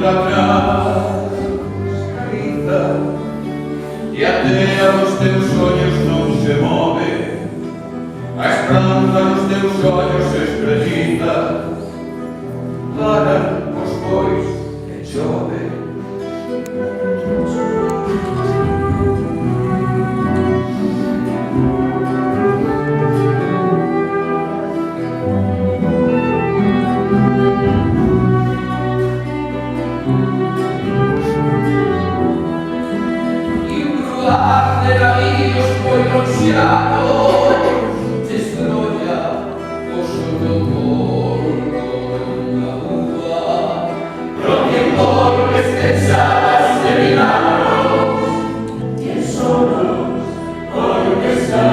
volta atrás, carita, e até aos teus olhos non se move, a esperanza nos teus olhos se espreguita, para os bois que chove. De navíos moi pronunciados destroia o seu corpo na rúa, rompiendo despechadas de milagros e solos porque está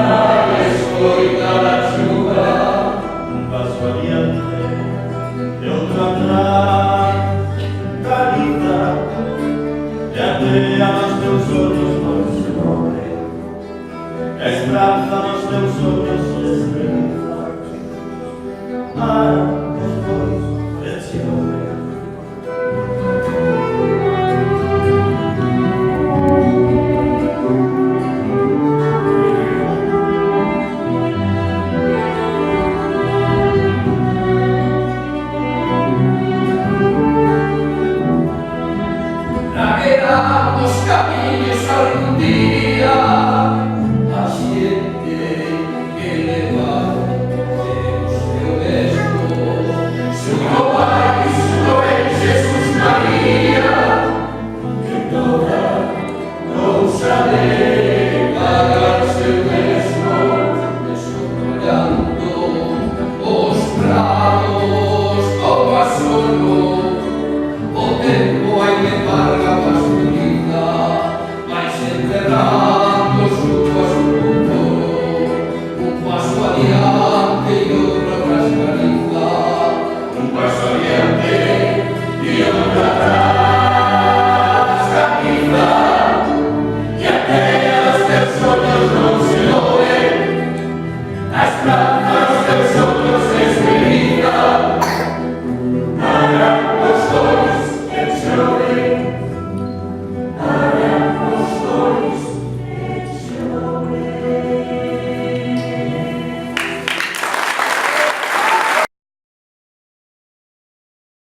a escoita da chuva. Un paso adiante e outro atrás, Carita, e até aos teus olhos non se move, a esperanza nos teus olhos se espreguiza.